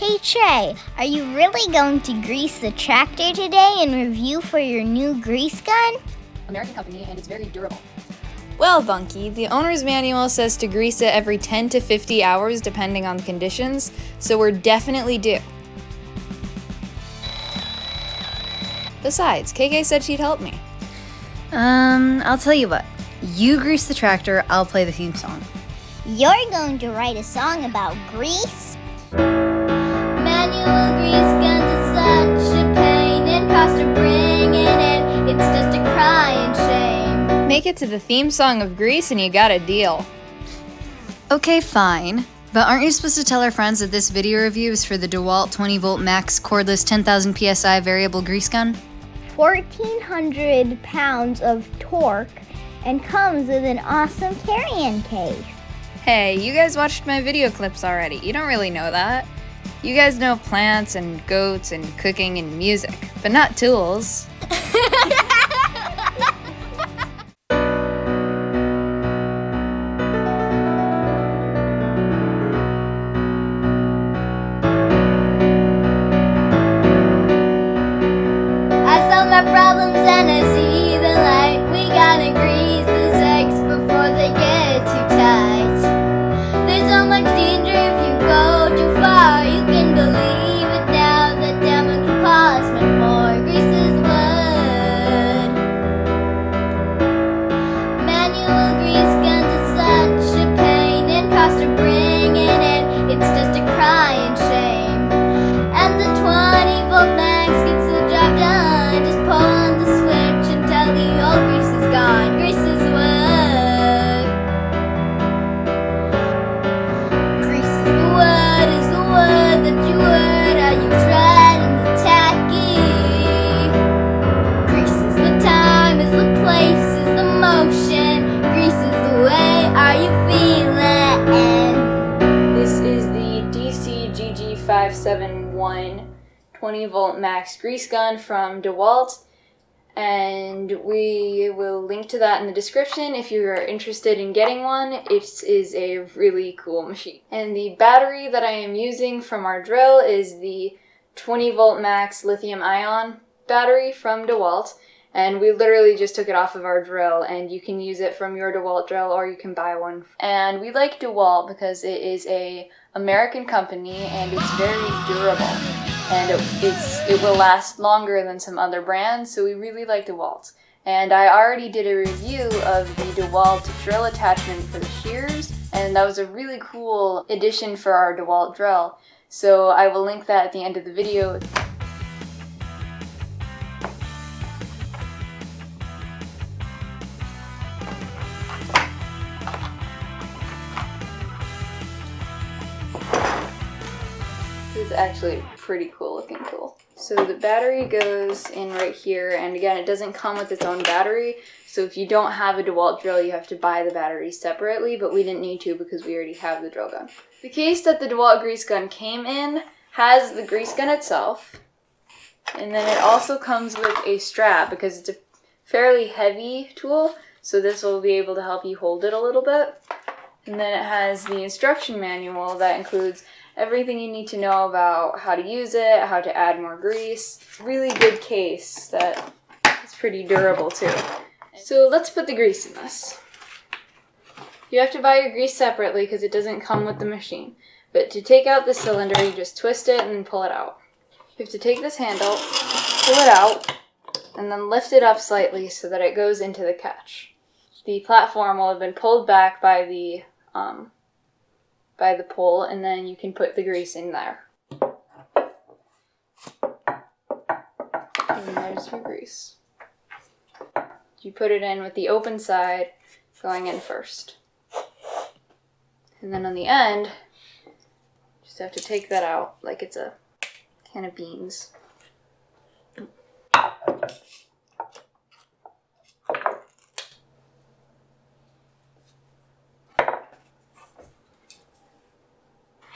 Hey Trie, are you really going to grease the tractor today and review for your new grease gun? American company, and it's very durable. Well, Bunky, the owner's manual says to grease it every 10 to 50 hours depending on the conditions, so we're definitely due. Besides, KK said she'd help me. I'll tell you what. You grease the tractor, I'll play the theme song. You're going to write a song about grease? Manual grease guns is such a pain and cost of bringing it. It's just a crying shame. Make it to the theme song of Grease and you got a deal. Okay, fine. But aren't you supposed to tell our friends that this video review is for the DeWALT 20V max cordless 10,000 PSI variable grease gun? 1,400 pounds of torque and comes with an awesome carry-in case. Hey, you guys watched my video clips already. You don't really know that. You guys know plants and goats and cooking and music, but not tools. I solve my problems and I see the light. We gotta grease the sex before they get too tight. There's so much danger if you go too far. You can believe it now, that damage will cost much more. Grease is wood. Manual grease guns is such a pain and cost of bringing it. It's just a crying shame. And the 20V max gets the job done. Just pull on the switch until the old grease is gone. Grease is wood. Grease is the wood that you would. I use red and the tacky. Grease is the time, is the place, is the motion. Grease is the way. Are you feeling? This is the DCGG571 20V max grease gun from DeWALT, and we will link to that in the description if you are interested in getting one. It is a really cool machine. And the battery that I am using from our drill is the 20V max lithium-ion battery from DeWALT, and we literally just took it off of our drill, and you can use it from your DeWALT drill or you can buy one. And we like DeWALT because it is a American company and it's very durable, and it will last longer than some other brands, so we really like DeWALT. And I already did a review of the DeWALT drill attachment for the shears, and that was a really cool addition for our DeWALT drill, so I will link that at the end of the video. This is actually a pretty cool looking tool. So the battery goes in right here, and again, it doesn't come with its own battery, so if you don't have a DeWALT drill, you have to buy the battery separately, but we didn't need to because we already have the drill gun. The case that the DeWALT grease gun came in has the grease gun itself, and then it also comes with a strap because it's a fairly heavy tool, so this will be able to help you hold it a little bit. And then it has the instruction manual that includes everything you need to know about how to use it, how to add more grease. Really good case that is pretty durable too. So let's put the grease in this. You have to buy your grease separately because it doesn't come with the machine. But to take out the cylinder, you just twist it and then pull it out. You have to take this handle, pull it out, and then lift it up slightly so that it goes into the catch. The platform will have been pulled back by the pole, and then you can put the grease in there. And there's your grease. You put it in with the open side going in first. And then on the end, just have to take that out like it's a can of beans.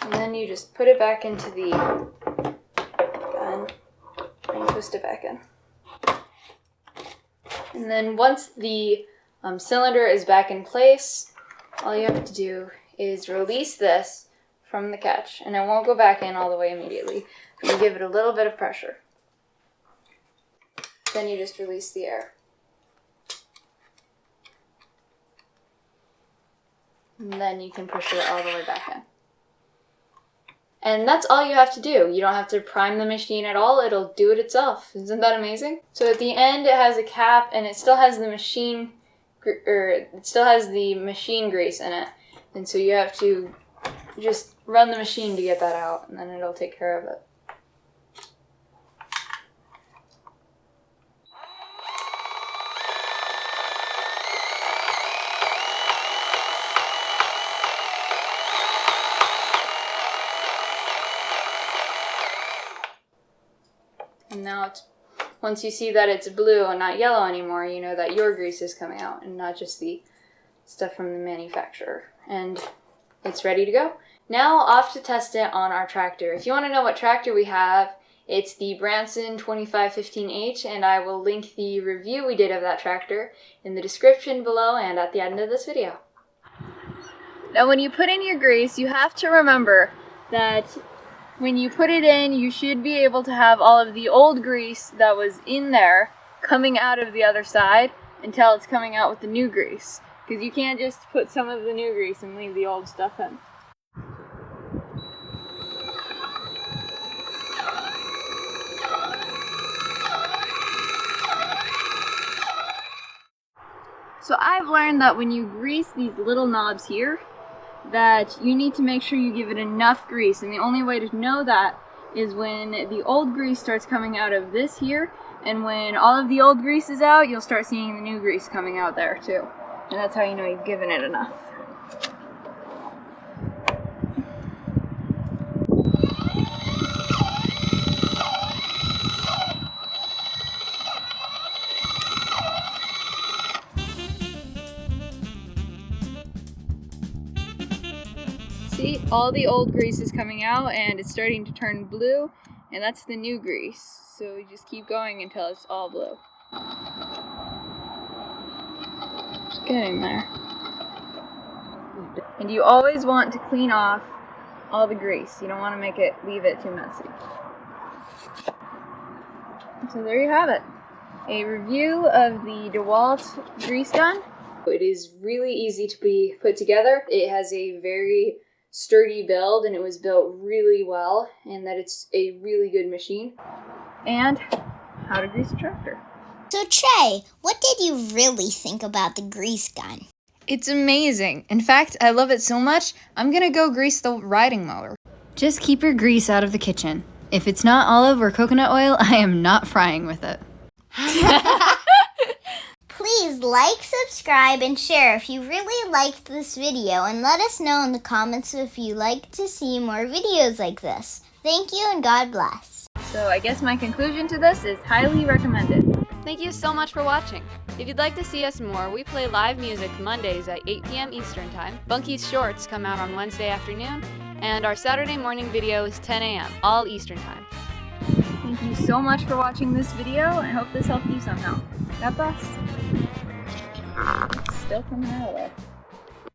And then you just put it back into the gun and twist it back in. And then once the cylinder is back in place, all you have to do is release this from the catch, and it won't go back in all the way immediately. You give it a little bit of pressure. Then you just release the air. And then you can push it all the way back in. And that's all you have to do. You don't have to prime the machine at all. It'll do it itself. Isn't that amazing? So at the end it has a cap, and it still has the machine grease in it. And so you have to just run the machine to get that out, and then it'll take care of it. And now once you see that it's blue and not yellow anymore, you know that your grease is coming out and not just the stuff from the manufacturer. And it's ready to go. Now off to test it on our tractor. If you want to know what tractor we have, it's the Branson 2515H, and I will link the review we did of that tractor in the description below and at the end of this video. Now when you put in your grease, you have to remember that when you put it in, you should be able to have all of the old grease that was in there coming out of the other side until it's coming out with the new grease. Because you can't just put some of the new grease and leave the old stuff in. So I've learned that when you grease these little knobs here, that you need to make sure you give it enough grease, and the only way to know that is when the old grease starts coming out of this here, and when all of the old grease is out, you'll start seeing the new grease coming out there too. And that's how you know you've given it enough. See, all the old grease is coming out and it's starting to turn blue, and that's the new grease. So you just keep going until it's all blue. Just getting there. And you always want to clean off all the grease. You don't want to leave it too messy. So there you have it. A review of the DeWALT grease gun. It is really easy to be put together. It has a very sturdy build, and it was built really well, and that it's a really good machine. And how to grease a tractor. So Trie, what did you really think about the grease gun? It's amazing. In fact, I love it so much, I'm gonna go grease the riding mower. Just keep your grease out of the kitchen. If it's not olive or coconut oil, I am not frying with it. Please like, subscribe, and share if you really liked this video, and let us know in the comments if you'd like to see more videos like this. Thank you and God bless. So I guess my conclusion to this is highly recommended. Thank you so much for watching. If you'd like to see us more, we play live music Mondays at 8 p.m. Eastern Time. Bunky's Shorts come out on Wednesday afternoon, and our Saturday morning video is 10 a.m., all Eastern Time. Thank you so much for watching this video. I hope this helped you somehow. God bless. It's still coming out of there.